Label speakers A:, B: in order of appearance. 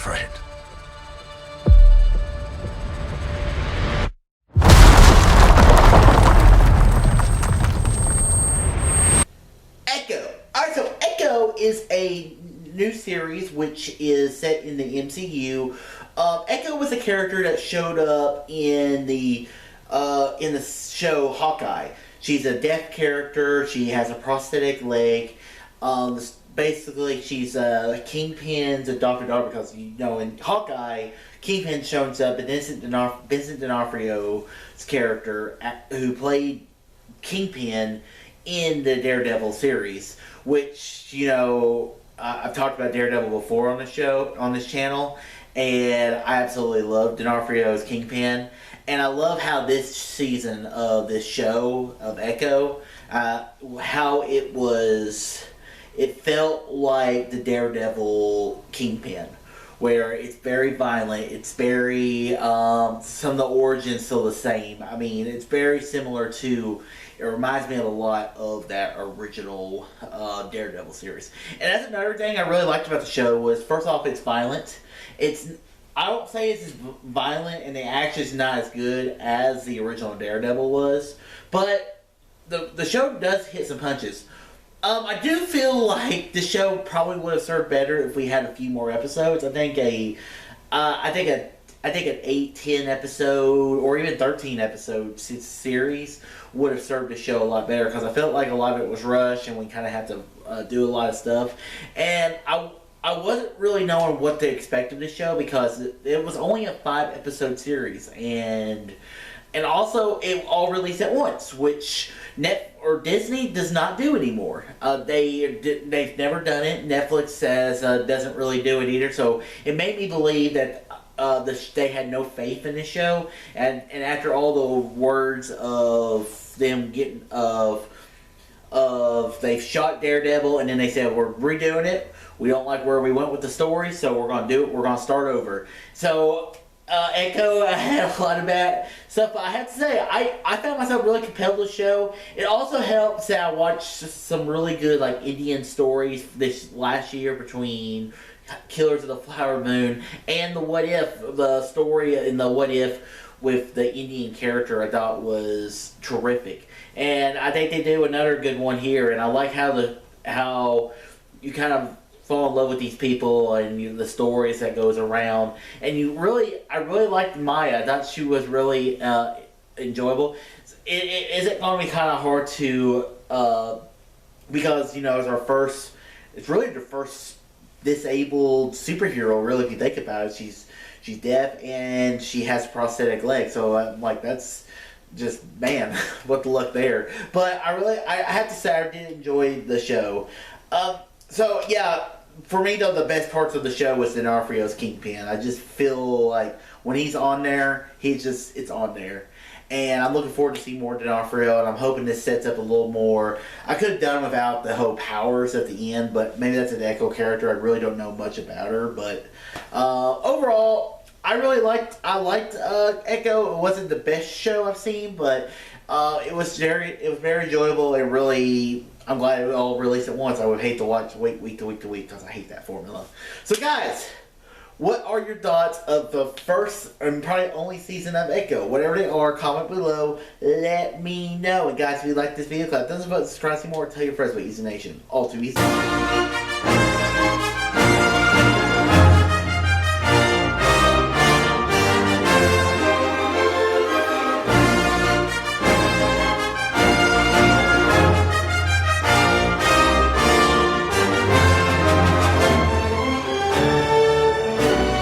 A: afraid.
B: Echo. Alright, so Echo is a new series which is set in the MCU. Echo was a character that showed up in the show Hawkeye. She's a deaf character. She has a prosthetic leg. Basically, she's Kingpin's adopted daughter because, you know, in Hawkeye, Kingpin shows up, and Vincent D'Onofrio's character, who played Kingpin in the Daredevil series, which, you know, I've talked about Daredevil before on the show, on this channel, and I absolutely love D'Onofrio's Kingpin. And I love how this season of this show, of Echo, how it felt like the Daredevil Kingpin, where it's very violent, it's very, some of the origins still the same. I mean, it's very similar to, it reminds me of a lot of that original Daredevil series. And that's another thing I really liked about the show was, first off, it's violent. I don't say it's as violent and the action's not as good as the original Daredevil was, but the show does hit some punches. I do feel like the show probably would have served better if we had a few more episodes. I think an 8-10 episode or even 13 episode series would have served the show a lot better, because I felt like a lot of it was rushed and we kind of had to do a lot of stuff. And I wasn't really knowing what to expect of the show, because it was only a 5-episode series, and also it all released at once, which Disney does not do anymore. They've never done it. Netflix says doesn't really do it either. So it made me believe that they had no faith in the show, and after all the words of them getting they've shot Daredevil, and then they said we're redoing it. We don't like where we went with the story, so we're going to do it. We're going to start over. So, Echo, I had a lot of bad stuff, but I have to say, I found myself really compelled to the show. It also helps that I watched some really good, like, Indian stories this last year between Killers of the Flower Moon and the story in the What If with the Indian character I thought was terrific. And I think they do another good one here, and I like how you kind of fall in love with these people and the stories that goes around. And I really liked Maya. I thought she was really enjoyable. Is it going to be kind of hard to, because, you know, it's really the first disabled superhero, really, if you think about it. She's deaf and she has a prosthetic leg, so I'm like, that's just, man, what the luck there. But I have to say, I did enjoy the show. So, yeah, for me, though, the best parts of the show was D'Onofrio's Kingpin. I just feel like when he's on there, it's on there. And I'm looking forward to see more D'Onofrio, and I'm hoping this sets up a little more. I could have done without the whole powers at the end, but maybe that's an Echo character. I really don't know much about her, but overall, I liked Echo. It wasn't the best show I've seen, but it was very enjoyable, and really, I'm glad it all released at once. I would hate to wait week to week to week, because I hate that formula. So, guys, what are your thoughts of the first and probably only season of Echo? Whatever they are, comment below. Let me know. And guys, if you like this video, click thumbs up, subscribe, see more, tell your friends about Easy Nation. All too easy.